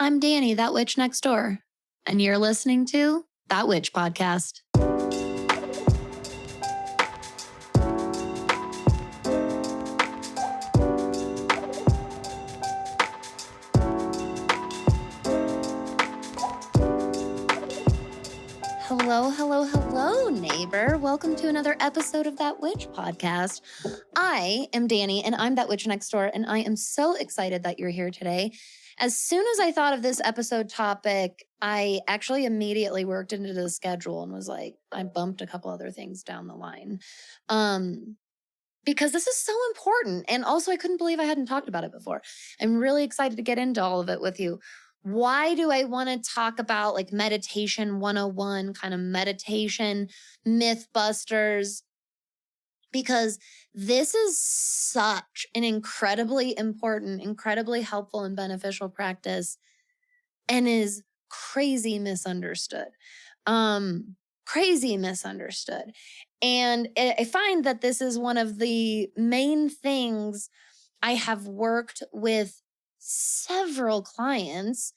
I'm Danny, that witch next door, and you're listening to That Witch Podcast. Hello, neighbor. Welcome to another episode of That Witch Podcast. I am Danny, and I'm that witch next door, and I am so excited that you're here today. As soon as I thought of this episode topic, I actually immediately worked into the schedule and was like, I bumped a couple other things down the line. Because this is so important. And also, I couldn't believe I hadn't talked about it before. I'm really excited to get into all of it with you. Why do I want to talk about like meditation 101, kind of meditation myth busters? Because this is such an incredibly important, incredibly helpful and beneficial practice and is crazy misunderstood. Crazy misunderstood. And I find that this is one of the main things I have worked with several clients,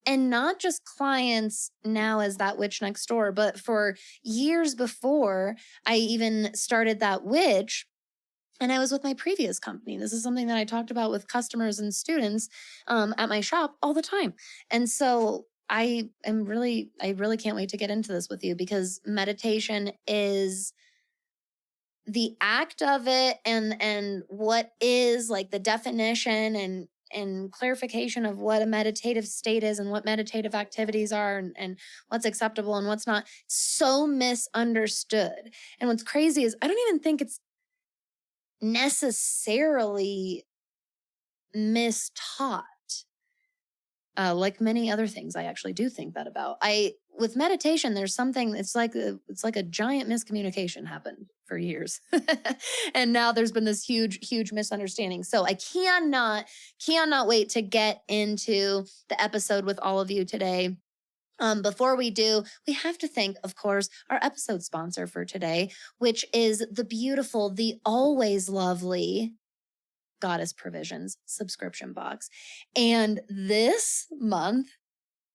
and not just clients now as that witch next door, but for years before I even started that witch. And I was with my previous company. This is something that I talked about with customers and students at my shop all the time. And so I really can't wait to get into this with you, because meditation is the act of it, and what is like the definition and clarification of what a meditative state is and what meditative activities are and what's acceptable and what's not. So misunderstood. And what's crazy is I don't even think it's necessarily mistaught. Like many other things, I actually do think that about. With meditation, there's something, it's like a giant miscommunication happened for years. And now there's been this huge misunderstanding. So I cannot wait to get into the episode with all of you today. Before we do, we have to thank, of course, our episode sponsor for today, which is the beautiful, the always lovely Goddess Provisions subscription box. And this month,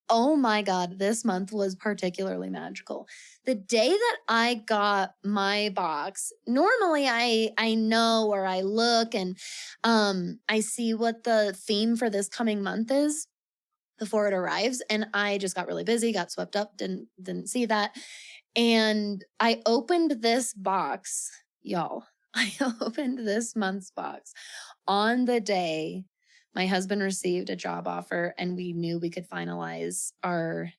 oh my God, this month was particularly magical. The day that I got my box, normally I know, or I look and I see what the theme for this coming month is before it arrives. And I just got really busy, got swept up, didn't see that. And I opened this box, y'all. I opened this month's box on the day my husband received a job offer and we knew we could finalize our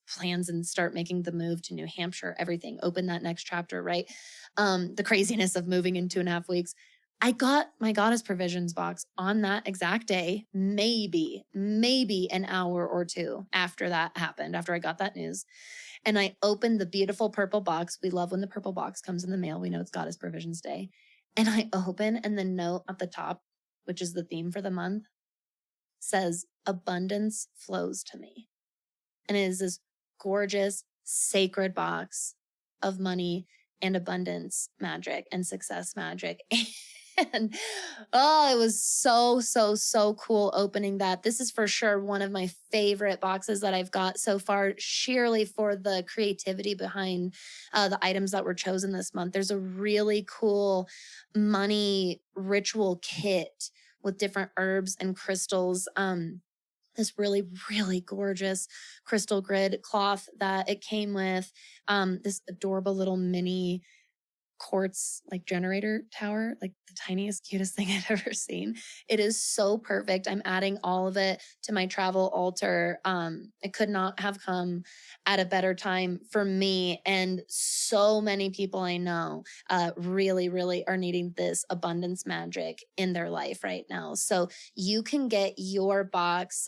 plans and start making the move to New Hampshire, everything, open that next chapter, right? The craziness of moving in 2.5 weeks. I got my Goddess Provisions box on that exact day, maybe an hour or two after that happened, after I got that news. And I opened the beautiful purple box. We love when the purple box comes in the mail. We know it's Goddess Provisions Day. And I open, and the note at the top, which is the theme for the month, says, abundance flows to me. And it is this gorgeous, sacred box of money and abundance magic and success magic. And it was so cool opening that. This is for sure one of my favorite boxes that I've got so far, sheerly for the creativity behind the items that were chosen this month. There's a really cool money ritual kit with different herbs and crystals. This really gorgeous crystal grid cloth that it came with, this adorable little mini quartz generator tower, the tiniest, cutest thing I've ever seen. It is so perfect. I'm adding all of it to my travel altar. It could not have come at a better time for me. And so many people I know really are needing this abundance magic in their life right now. So you can get your box,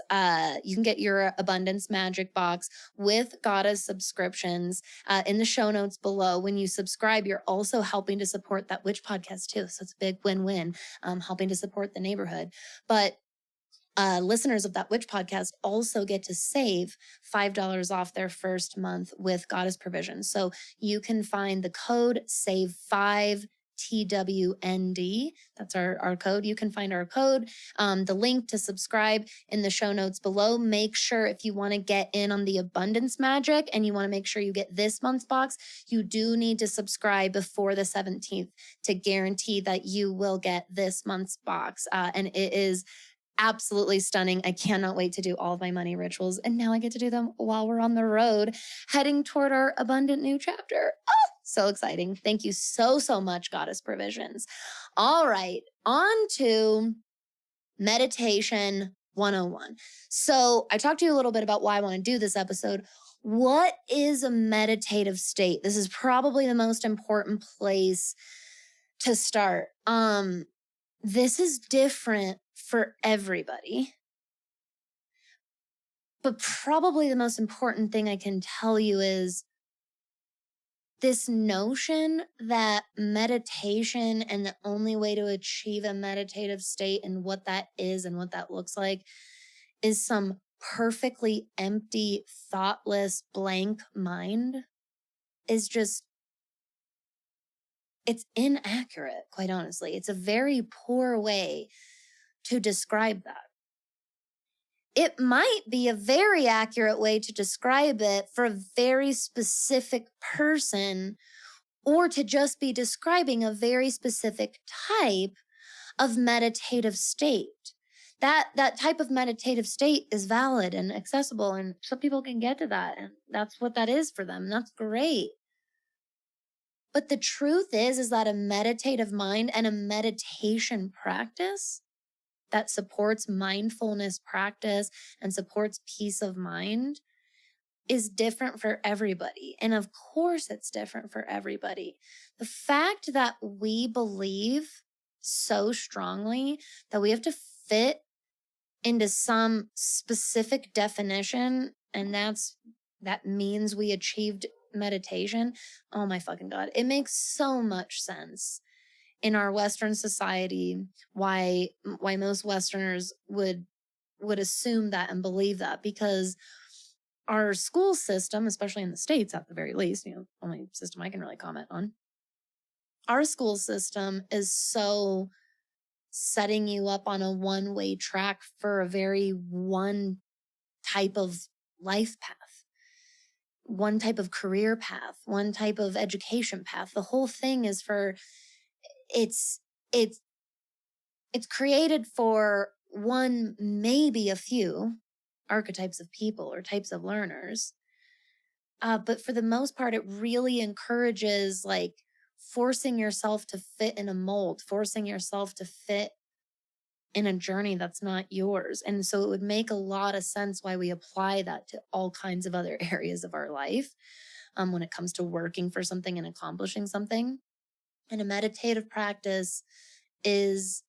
you can get your abundance magic box with Goddess subscriptions in the show notes below. When you subscribe, you're also helping to support That Witch Podcast too. So it's a big win-win, helping to support the neighborhood. But listeners of That Witch Podcast also get to save $5 off their first month with Goddess Provisions. So you can find the code SAVE5 TWND. That's our code. You can find our code, the link to subscribe in the show notes below. Make sure if you want to get in on the abundance magic and you want to make sure you get this month's box, you do need to subscribe before the 17th to guarantee that you will get this month's box. And it is absolutely stunning. I cannot wait to do all of my money rituals. And now I get to do them while we're on the road, heading toward our abundant new chapter. Oh, so exciting. Thank you so, so much, Goddess Provisions. All right, on to meditation 101. So I talked to you a little bit about why I want to do this episode. What is a meditative state? This is probably the most important place to start. This is different for everybody. But probably the most important thing I can tell you is this notion that meditation and the only way to achieve a meditative state and what that is and what that looks like is some perfectly empty, thoughtless, blank mind is just, it's inaccurate, quite honestly. It's a very poor way to describe that. It might be a very accurate way to describe it for a very specific person, or to just be describing a very specific type of meditative state. That type of meditative state is valid and accessible, and some people can get to that, and that's what that is for them. That's great. But the truth is that a meditative mind and a meditation practice that supports mindfulness practice and supports peace of mind is different for everybody. And of course, it's different for everybody. The fact that we believe so strongly that we have to fit into some specific definition, and that means we achieved meditation. Oh my fucking God. It makes so much sense in our Western society why most Westerners would assume that and believe that, because our school system, especially in the States at the very least, only system I can really comment on, our school system is so setting you up on a one-way track for a very one type of life path, one type of career path, one type of education path. The whole thing is for, it's created for one, maybe a few archetypes of people or types of learners. But for the most part, it really encourages like forcing yourself to fit in a mold, forcing yourself to fit in a journey that's not yours. And so it would make a lot of sense why we apply that to all kinds of other areas of our life when it comes to working for something and accomplishing something. And a meditative practice is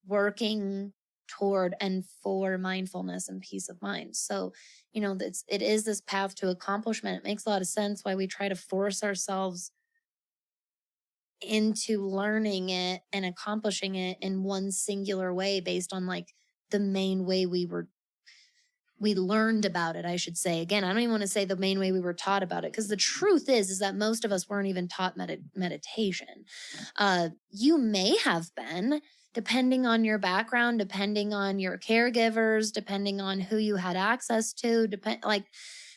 working toward and for mindfulness and peace of mind. So, it is this path to accomplishment. It makes a lot of sense why we try to force ourselves into learning it and accomplishing it in one singular way based on like the main way we learned about it, I should say. Again, I don't even want to say the main way we were taught about it, because the truth is that most of us weren't even taught meditation. You may have been, depending on your background, depending on your caregivers, depending on who you had access to,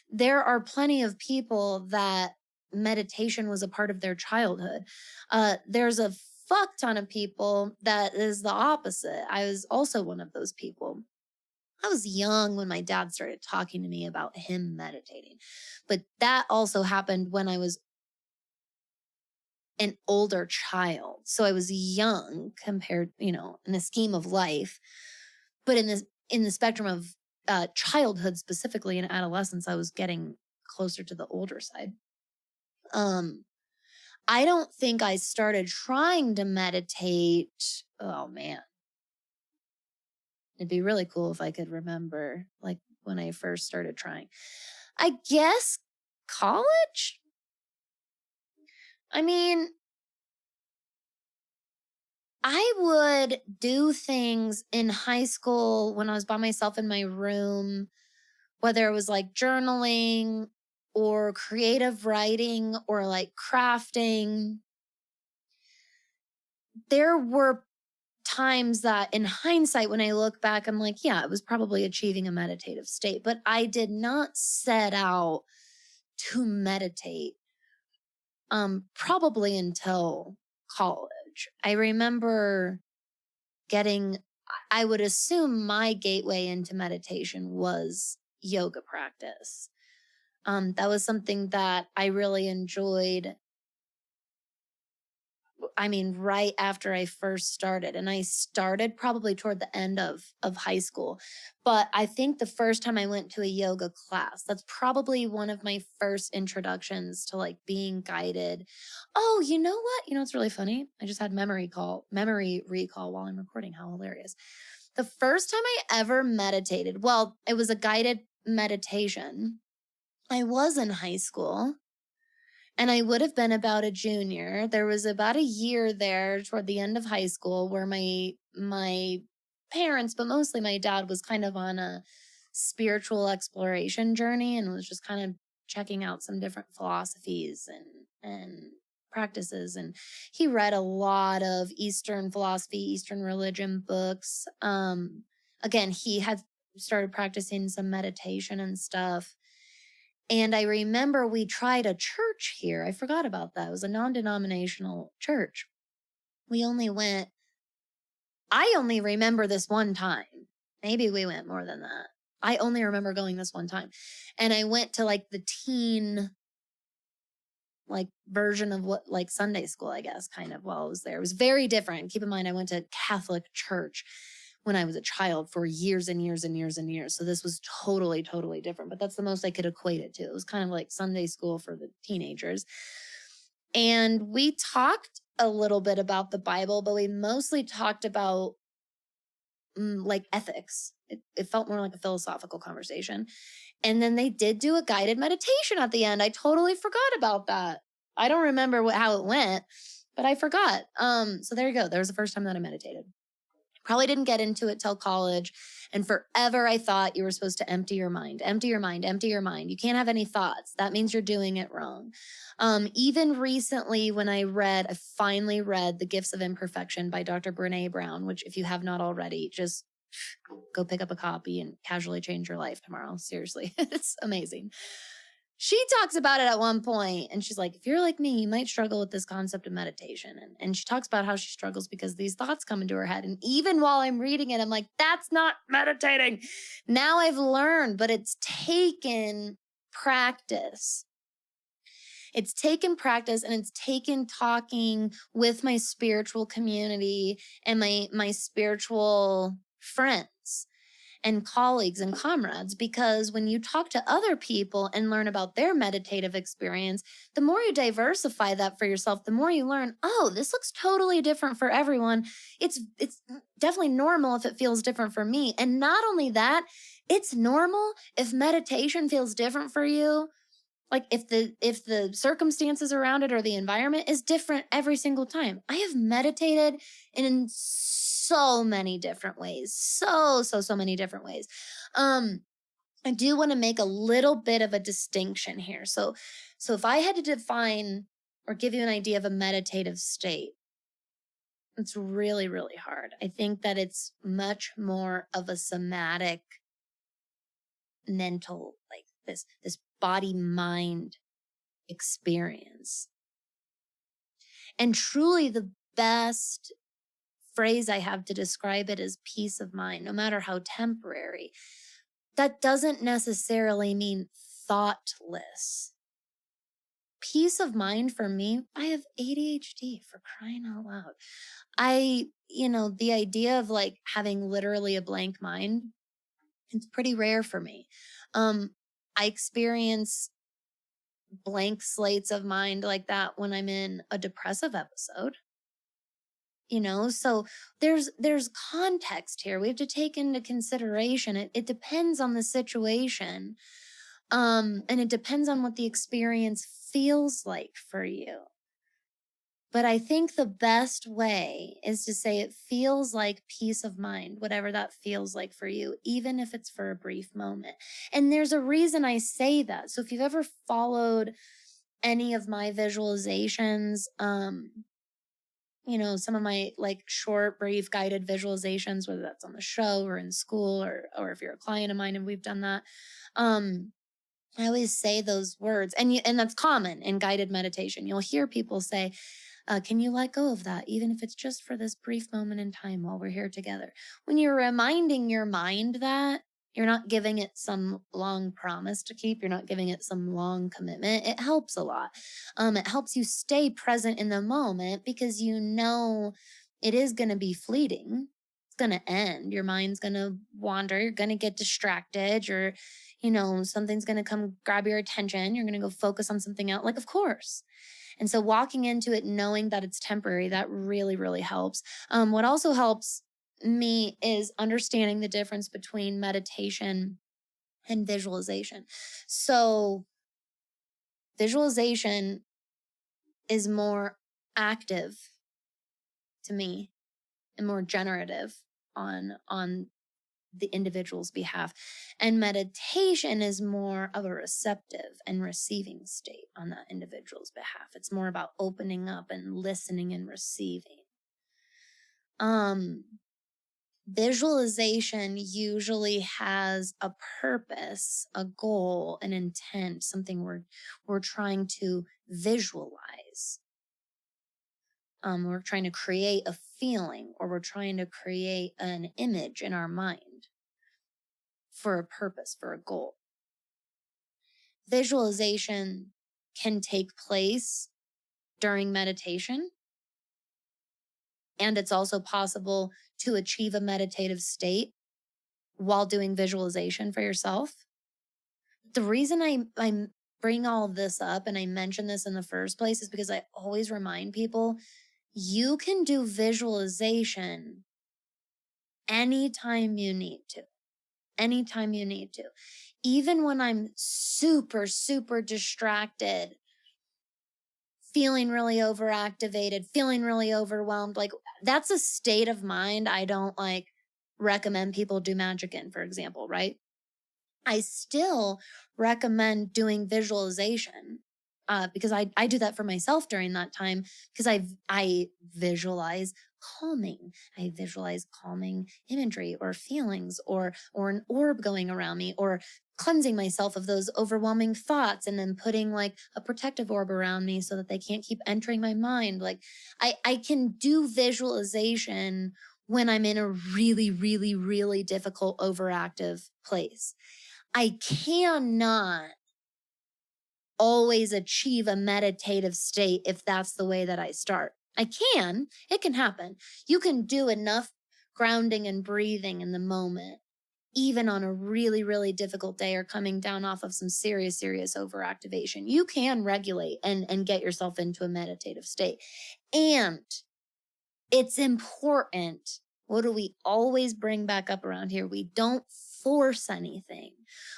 there are plenty of people that meditation was a part of their childhood. There's a fuck ton of people that is the opposite. I was also one of those people. I was young when my dad started talking to me about him meditating, but that also happened when I was an older child. So I was young compared, in the scheme of life, but in the spectrum of childhood, specifically in adolescence, I was getting closer to the older side. I don't think I started trying to meditate. Oh man. It'd be really cool if I could remember like when I first started trying. I guess college? I mean, I would do things in high school when I was by myself in my room, whether it was like journaling or creative writing or like crafting. there were times that in hindsight, when I look back, I'm like, yeah, it was probably achieving a meditative state, but I did not set out to meditate probably until college. I remember getting, I would assume my gateway into meditation was yoga practice. That was something that I really enjoyed. I mean, right after I first started, and I started probably toward the end of high school. But I think the first time I went to a yoga class, that's probably one of my first introductions to like being guided. Oh, you know what? You know, it's really funny. I just had memory recall while I'm recording. How hilarious. The first time I ever meditated, well, it was a guided meditation. I was in high school and I would have been about a junior. There was about a year there toward the end of high school where my parents, but mostly my dad, was kind of on a spiritual exploration journey and was just kind of checking out some different philosophies and practices. And he read a lot of Eastern philosophy, Eastern religion books. Again, he had started practicing some meditation and stuff. And I remember we tried a church here. I forgot about that. It was a non-denominational church. We only went, I only remember this one time. Maybe we went more than that. I only remember going this one time. And I went to like the teen like version of what like Sunday school, I guess, kind of while I was there. It was very different. Keep in mind, I went to Catholic church when I was a child for years and years and years and years. So this was totally, totally different. But that's the most I could equate it to. It was kind of like Sunday school for the teenagers. And we talked a little bit about the Bible, but we mostly talked about like ethics. It felt more like a philosophical conversation. And then they did do a guided meditation at the end. I totally forgot about that. I don't remember how it went, but I forgot. So there you go. There was the first time that I meditated. Probably didn't get into it till college. And forever I thought you were supposed to empty your mind, empty your mind, empty your mind. You can't have any thoughts. That means you're doing it wrong. Even recently when I finally read The Gifts of Imperfection by Dr. Brene Brown, which if you have not already, just go pick up a copy and casually change your life tomorrow. Seriously, it's amazing. She talks about it at one point and she's like, if you're like me, you might struggle with this concept of meditation. And she talks about how she struggles because these thoughts come into her head. And even while I'm reading it, I'm like, that's not meditating. Now I've learned, but it's taken practice. It's taken practice and it's taken talking with my spiritual community and my spiritual friends and colleagues and comrades, because when you talk to other people and learn about their meditative experience, the more you diversify that for yourself, the more you learn, oh, this looks totally different for everyone. It's definitely normal if it feels different for me. And not only that, it's normal if meditation feels different for you. Like if the circumstances around it or the environment is different every single time. I have meditated in so many different ways. So many different ways. I do want to make a little bit of a distinction here. So if I had to define or give you an idea of a meditative state, it's really, really hard. I think that it's much more of a somatic mental, like this body mind experience. And truly the best phrase I have to describe it is peace of mind, no matter how temporary. That doesn't necessarily mean thoughtless. Peace of mind for me, I have ADHD, for crying out loud. The idea of like having literally a blank mind, it's pretty rare for me. I experience blank slates of mind like that when I'm in a depressive episode. So there's context here. We have to take into consideration. It depends on the situation. And it depends on what the experience feels like for you. But I think the best way is to say it feels like peace of mind, whatever that feels like for you, even if it's for a brief moment. And there's a reason I say that. So if you've ever followed any of my visualizations, some of my like short, brief guided visualizations, whether that's on the show or in school or if you're a client of mine and we've done that. I always say those words, and that's common in guided meditation. You'll hear people say, can you let go of that, even if it's just for this brief moment in time while we're here together? When you're reminding your mind that, you're not giving it some long promise to keep. You're not giving it some long commitment. It helps a lot. It helps you stay present in the moment because you know it is going to be fleeting. It's going to end. Your mind's going to wander. You're going to get distracted. Something's going to come grab your attention. You're going to go focus on something else. Like, of course. And so walking into it, knowing that it's temporary, that really, really helps. What also helps me is understanding the difference between meditation and visualization. So visualization is more active to me and more generative on the individual's behalf. And meditation is more of a receptive and receiving state on that individual's behalf. It's more about opening up and listening and receiving. Visualization usually has a purpose, a goal, an intent, something we're trying to visualize. We're trying to create a feeling, or we're trying to create an image in our mind for a purpose, for a goal. Visualization can take place during meditation, and it's also possible to achieve a meditative state while doing visualization for yourself. The reason I bring all of this up and I mention this in the first place is because I always remind people, you can do visualization anytime you need to. Anytime you need to. Even when I'm super, super distracted, feeling really overactivated, feeling really overwhelmed, like that's a state of mind I don't like recommend people do magic in, for example, right? I still recommend doing visualization because I do that for myself during that time because I visualize calming. I visualize calming imagery or feelings or an orb going around me or cleansing myself of those overwhelming thoughts and then putting like a protective orb around me so that they can't keep entering my mind. Like I can do visualization when I'm in a really, really, really difficult, overactive place. I cannot always achieve a meditative state if that's the way that I start. It can happen. You can do enough grounding and breathing in the moment, even on a really, really difficult day or coming down off of some serious, serious overactivation. You can regulate and get yourself into a meditative state. And it's important. What do we always bring back up around here? We don't force anything.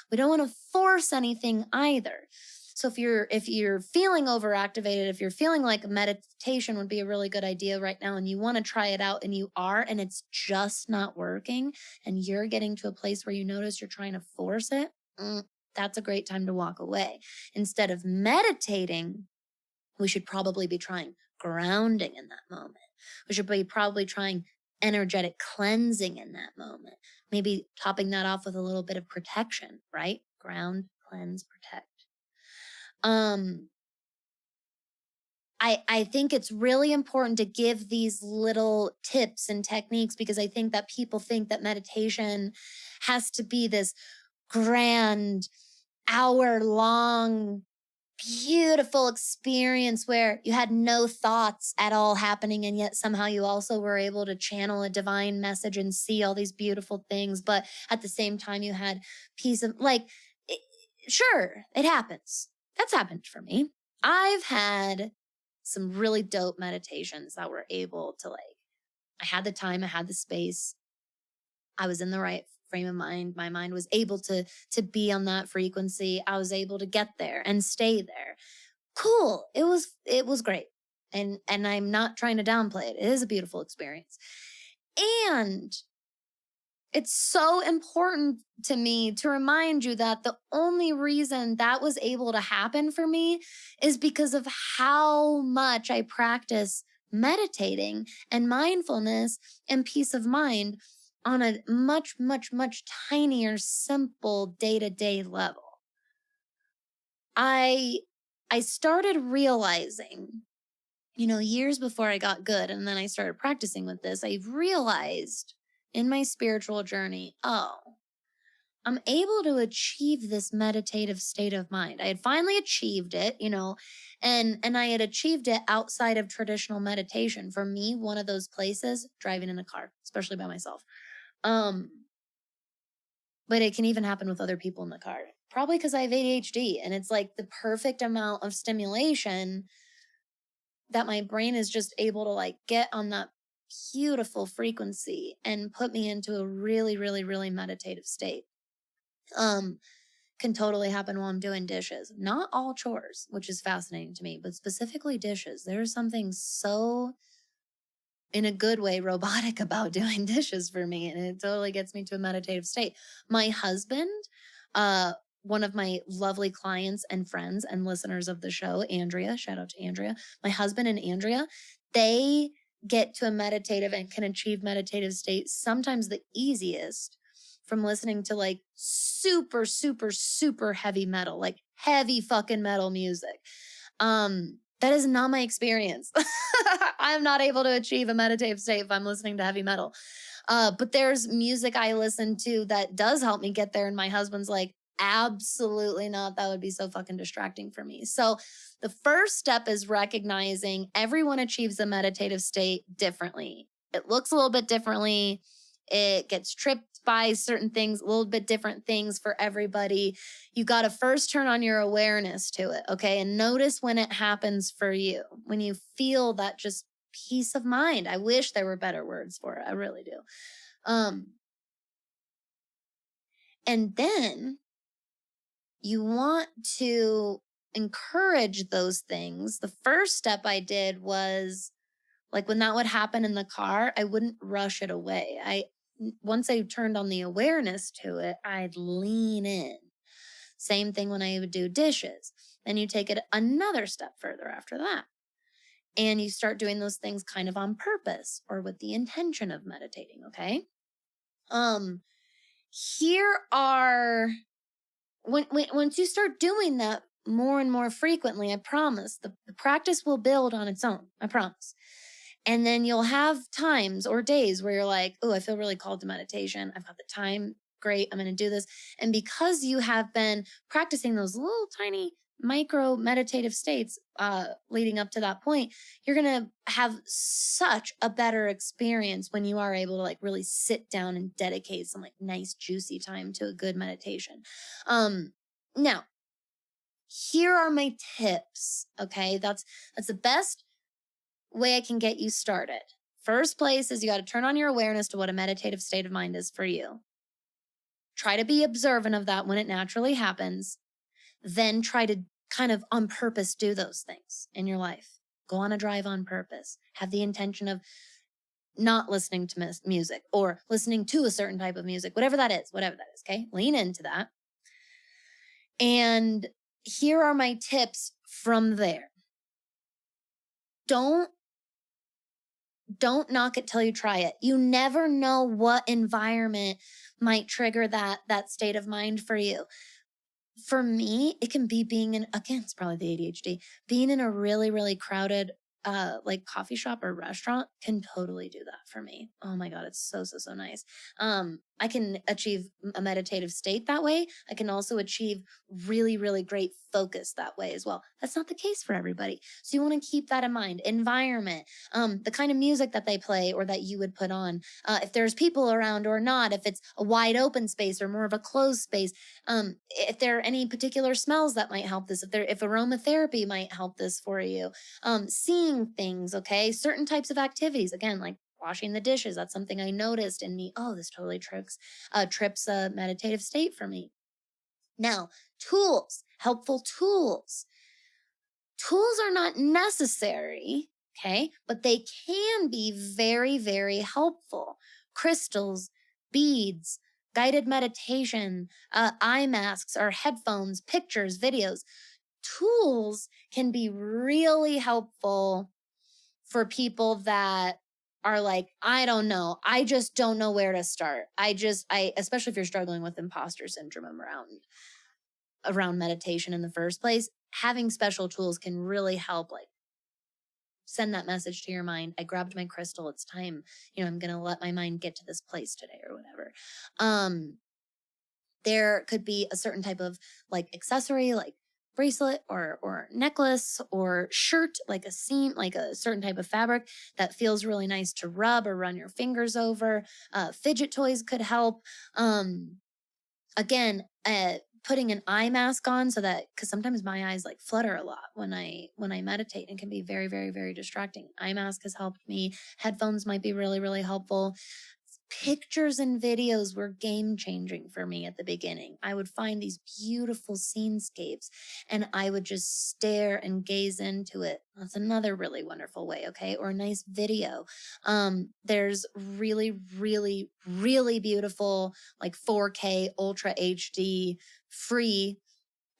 We don't want to force anything either. So if you're feeling overactivated, if you're feeling like meditation would be a really good idea right now and you want to try it out and you are, and it's just not working and you're getting to a place where you notice you're trying to force it, that's a great time to walk away. Instead of meditating, we should probably be trying grounding in that moment. We should be probably trying energetic cleansing in that moment. Maybe topping that off with a little bit of protection, right? Ground, cleanse, protect. I think it's really important to give these little tips and techniques because I think that people think that meditation has to be this grand, hour-long, beautiful experience where you had no thoughts at all happening and yet somehow you also were able to channel a divine message and see all these beautiful things, but at the same time you had peace of sure, it happens. That's happened for me. I've had some really dope meditations that were able to I had the time, I had the space, I was in the right frame of mind. My mind was able to be on that frequency. I was able to get there and stay there. Cool. It was great. And I'm not trying to downplay it. It is a beautiful experience. And it's so important to me to remind you that the only reason that was able to happen for me is because of how much I practice meditating and mindfulness and peace of mind on a much, much, much tinier, simple day-to-day level. I started realizing, years before I got good and then I started practicing with this, I realized in my spiritual journey, oh, I'm able to achieve this meditative state of mind. I had finally achieved it, and I had achieved it outside of traditional meditation. For me, one of those places, driving in a car, especially by myself. Um, but it can even happen with other people in the car. Probably because I have ADHD and it's like the perfect amount of stimulation that my brain is just able to like get on that beautiful frequency and put me into a really, really, really meditative state. Can totally happen while I'm doing dishes. Not all chores, which is fascinating to me, but specifically dishes. There's something so, in a good way, robotic about doing dishes for me, and it totally gets me to a meditative state. My husband, one of my lovely clients and friends and listeners of the show, Andrea, shout out to Andrea. My husband and Andrea, they get to a meditative and can achieve meditative state sometimes the easiest from listening to like super, super, super heavy metal, like heavy fucking metal music. That is not my experience. I'm not able to achieve a meditative state if I'm listening to heavy metal. But there's music I listen to that does help me get there. And my husband's like, absolutely not. That would be so fucking distracting for me. So the first step is recognizing everyone achieves a meditative state differently. It looks a little bit differently. It gets tripped by certain things, a little bit different things for everybody. You got to first turn on your awareness to it, okay? And notice when it happens for you, when you feel that just peace of mind. I wish there were better words for it. I really do. And then you want to encourage those things. The first step I did was like when that would happen in the car, I wouldn't rush it away. Once I turned on the awareness to it, I'd lean in. Same thing when I would do dishes. Then you take it another step further after that. And you start doing those things kind of on purpose or with the intention of meditating, okay? Here are once you start doing that more and more frequently, I promise the practice will build on its own. I promise. And then you'll have times or days where you're like, oh, I feel really called to meditation. I've got the time. Great. I'm going to do this. And because you have been practicing those little tiny micro meditative states leading up to that point, you're going to have such a better experience when you are able to like really sit down and dedicate some like nice juicy time to a good meditation. Now, here are my tips. Okay. That's the best way I can get you started. First place is you got to turn on your awareness to what a meditative state of mind is for you. Try to be observant of that when it naturally happens. Then try to kind of on purpose do those things in your life. Go on a drive on purpose. Have the intention of not listening to music or listening to a certain type of music, whatever that is, okay? Lean into that. And here are my tips from there. Don't knock it till you try it. You never know what environment might trigger that state of mind for you. For me, it can be being in, again, it's probably the ADHD, being in a really, really crowded like coffee shop or restaurant can totally do that for me. Oh my God, it's so, so, so nice. I can achieve a meditative state that way. I can also achieve really, really great focus that way as well. That's not the case for everybody. So you want to keep that in mind. Environment, the kind of music that they play or that you would put on, if there's people around or not, if it's a wide open space or more of a closed space, if there are any particular smells that might help this, if aromatherapy might help this for you, seeing things, okay? Certain types of activities, again, like washing the dishes. That's something I noticed in me. Oh, this totally trips a meditative state for me. Now, tools, helpful tools. Tools are not necessary, okay? But they can be very, very helpful. Crystals, beads, guided meditation, eye masks or headphones, pictures, videos. Tools can be really helpful for people that are like, I don't know, I just don't know where to start. Especially if you're struggling with imposter syndrome around meditation in the first place, having special tools can really help, like, send that message to your mind. I grabbed my crystal. It's time. I'm going to let my mind get to this place today or whatever. There could be a certain type of like accessory, like bracelet or necklace or shirt, like a seam, like a certain type of fabric that feels really nice to rub or run your fingers over. Fidget toys could help. Again, putting an eye mask on so that, because sometimes my eyes like flutter a lot when I meditate, and can be very, very, very distracting. Eye mask has helped me. Headphones might be really, really helpful. Pictures and videos were game changing for me at the beginning. I would find these beautiful scenescapes and I would just stare and gaze into it. That's another really wonderful way. Okay. Or a nice video. There's really, really, really beautiful, like 4K ultra HD free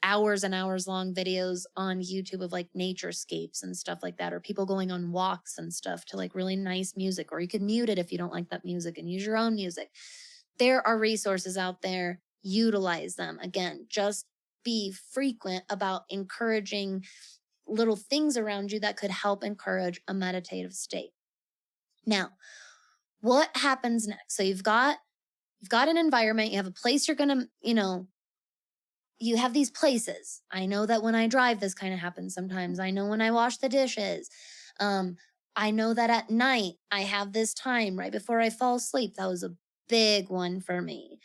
hours and hours long videos on YouTube of like naturescapes and stuff like that, or people going on walks and stuff to like really nice music, or you could mute it if you don't like that music and use your own music. There are resources out there. Utilize them. Again, just be frequent about encouraging little things around you that could help encourage a meditative state. Now, what happens next? So you've got an environment, you have a place you're going to, you have these places. I know that when I drive, this kind of happens sometimes. I know when I wash the dishes. I know that at night I have this time right before I fall asleep. That was a big one for me.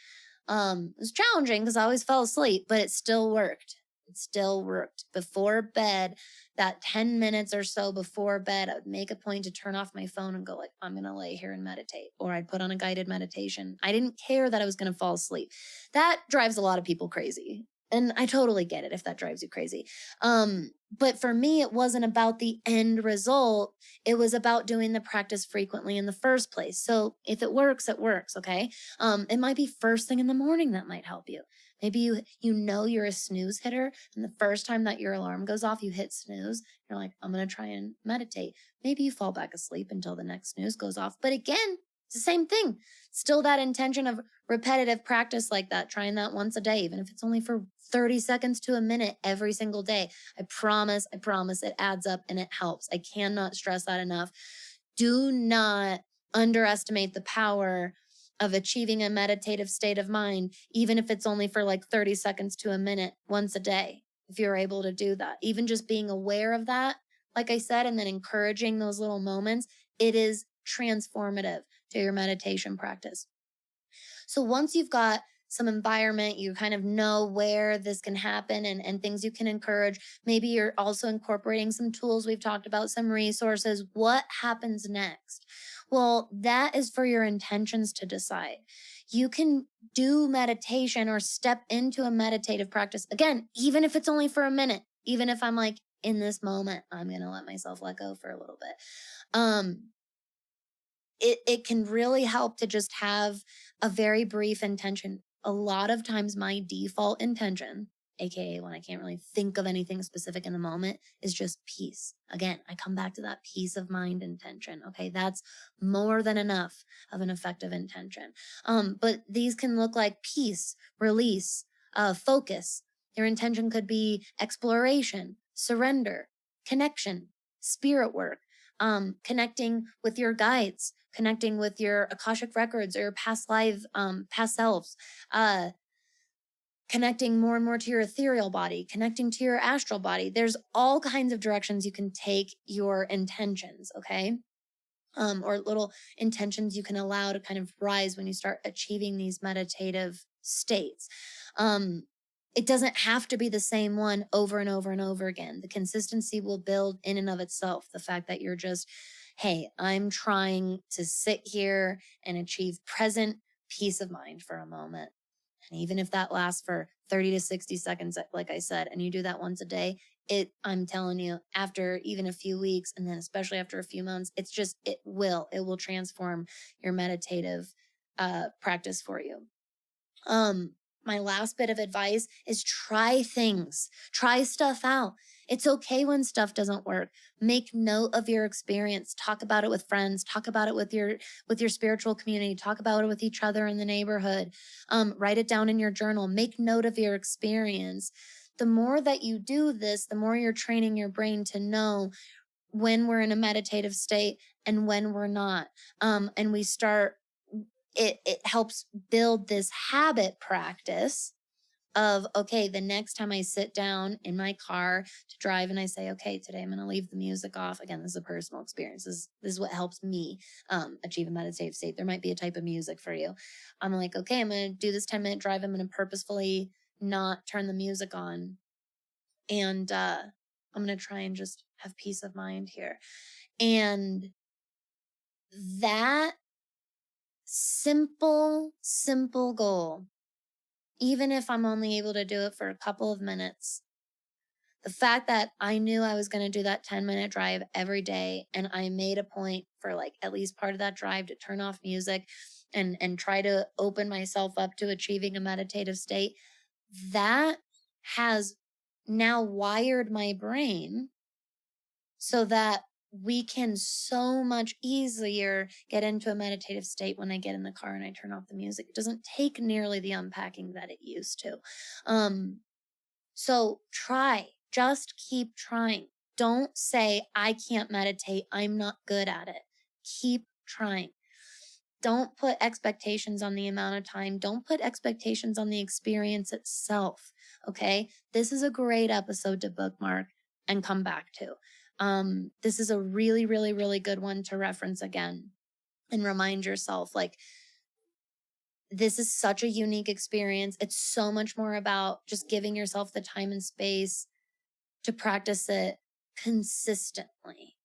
It was challenging because I always fell asleep, but it still worked. It still worked. Before bed, that 10 minutes or so before bed, I would make a point to turn off my phone and go like, I'm going to lay here and meditate. Or I'd put on a guided meditation. I didn't care that I was going to fall asleep. That drives a lot of people crazy. And I totally get it if that drives you crazy. But for me, it wasn't about the end result. It was about doing the practice frequently in the first place. So if it works, it works. Okay. It might be first thing in the morning that might help you. Maybe you're a snooze hitter, and the first time that your alarm goes off, you hit snooze. You're like, I'm going to try and meditate. Maybe you fall back asleep until the next snooze goes off. But again, it's the same thing. Still that intention of repetitive practice like that, trying that once a day, even if it's only for 30 seconds to a minute every single day. I promise it adds up and it helps. I cannot stress that enough. Do not underestimate the power of achieving a meditative state of mind, even if it's only for like 30 seconds to a minute once a day. If you're able to do that, even just being aware of that, like I said, and then encouraging those little moments, it is transformative to your meditation practice. So once you've got some environment, you kind of know where this can happen and things you can encourage. Maybe you're also incorporating some tools we've talked about, some resources. What happens next? Well, that is for your intentions to decide. You can do meditation or step into a meditative practice. Again, even if it's only for a minute, even if I'm like, in this moment, I'm going to let myself let go for a little bit. It can really help to just have a very brief intention. A lot of times my default intention, aka when I can't really think of anything specific in the moment, is just peace. Again, I come back to that peace of mind intention. Okay, that's more than enough of an effective intention. But these can look like peace, release, focus. Your intention could be exploration, surrender, connection, spirit work, connecting with your guides, connecting with your Akashic records or your past selves, connecting more and more to your ethereal body, connecting to your astral body. There's all kinds of directions you can take your intentions, okay? Or little intentions you can allow to kind of rise when you start achieving these meditative states. It doesn't have to be the same one over and over and over again. The consistency will build in and of itself. The fact that you're just, hey, I'm trying to sit here and achieve present peace of mind for a moment. And even if that lasts for 30 to 60 seconds, like I said, and you do that once a day, I'm telling you, after even a few weeks, and then especially after a few months, it will transform your meditative practice for you. My last bit of advice is try things, try stuff out. It's okay when stuff doesn't work. Make note of your experience. Talk about it with friends. Talk about it with your spiritual community. Talk about it with each other in the neighborhood. Write it down in your journal. Make note of your experience. The more that you do this, the more you're training your brain to know when we're in a meditative state and when we're not. And we start, it helps build this habit practice of, okay, the next time I sit down in my car to drive and I say, okay, today I'm going to leave the music off. Again, this is a personal experience. This is what helps me achieve a meditative state. There might be a type of music for you. I'm like, okay, I'm going to do this 10-minute drive. I'm going to purposefully not turn the music on. And I'm going to try and just have peace of mind here. And that simple goal, even if I'm only able to do it for a couple of minutes, the fact that I knew I was going to do that 10-minute drive every day, and I made a point for like at least part of that drive to turn off music and try to open myself up to achieving a meditative state, that has now wired my brain so that we can so much easier get into a meditative state when I get in the car and I turn off the music. It doesn't take nearly the unpacking that it used to. So just keep trying. Don't say, I can't meditate, I'm not good at it. Keep trying. Don't put expectations on the amount of time. Don't put expectations on the experience itself. Okay? This is a great episode to bookmark and come back to. This is a really, really, really good one to reference again and remind yourself, like, this is such a unique experience. It's so much more about just giving yourself the time and space to practice it consistently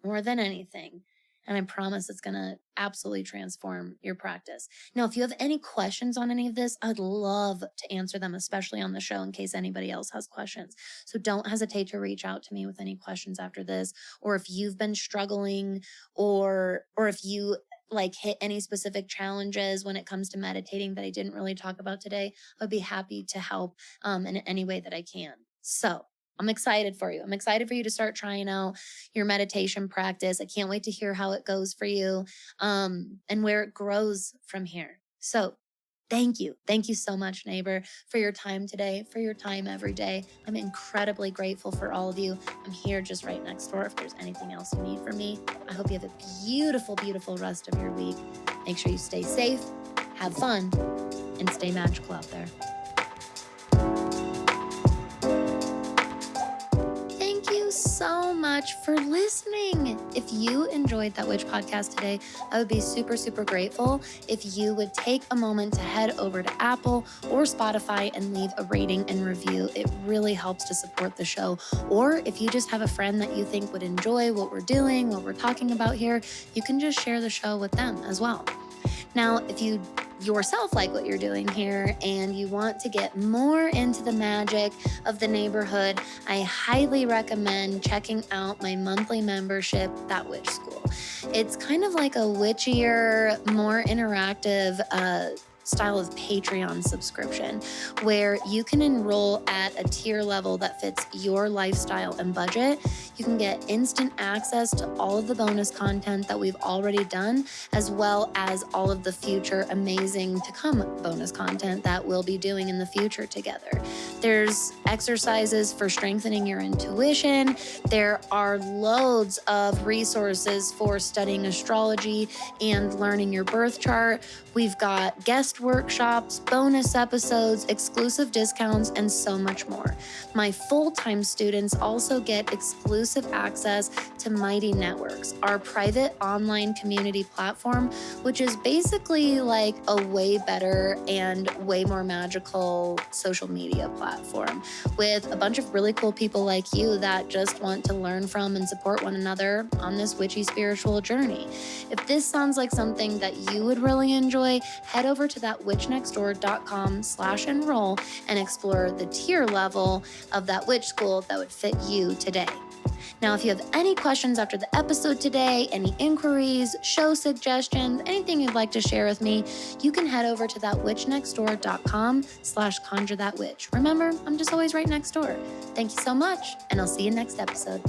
more than anything. And I promise it's going to absolutely transform your practice. Now, if you have any questions on any of this, I'd love to answer them, especially on the show in case anybody else has questions. So don't hesitate to reach out to me with any questions after this, or if you've been struggling, or if you like hit any specific challenges when it comes to meditating that I didn't really talk about today, I'd be happy to help in any way that I can. So I'm excited for you. I'm excited for you to start trying out your meditation practice. I can't wait to hear how it goes for you and where it grows from here. So thank you. Thank you so much, neighbor, for your time today, for your time every day. I'm incredibly grateful for all of you. I'm here just right next door if there's anything else you need from me. I hope you have a beautiful, beautiful rest of your week. Make sure you stay safe, have fun, and stay magical out there. So much for listening. If you enjoyed That Witch podcast today, I would be super, super grateful if you would take a moment to head over to Apple or Spotify and leave a rating and review. It really helps to support the show. Or if you just have a friend that you think would enjoy what we're doing, what we're talking about here, you can just share the show with them as well. Now, if you yourself like what you're doing here and you want to get more into the magic of the neighborhood, I highly recommend checking out my monthly membership, That Witch School. It's kind of like a witchier, more interactive style of Patreon subscription where you can enroll at a tier level that fits your lifestyle and budget. You can get instant access to all of the bonus content that we've already done, as well as all of the future amazing to come bonus content that we'll be doing in the future together. There's exercises for strengthening your intuition. There are loads of resources for studying astrology and learning your birth chart. We've got guest workshops, bonus episodes, exclusive discounts, and so much more. My full-time students also get exclusive access to Mighty Networks, our private online community platform, which is basically like a way better and way more magical social media platform with a bunch of really cool people like you that just want to learn from and support one another on this witchy spiritual journey. If this sounds like something that you would really enjoy, head over to thatwitchnextdoor.com/enroll and explore the tier level of That Witch School that would fit you today. Now, if you have any questions after the episode today, any inquiries, show suggestions, anything you'd like to share with me, you can head over to thatwitchnextdoor.com/conjurethatwitch. Remember, I'm just always right next door. Thank you so much, and I'll see you next episode.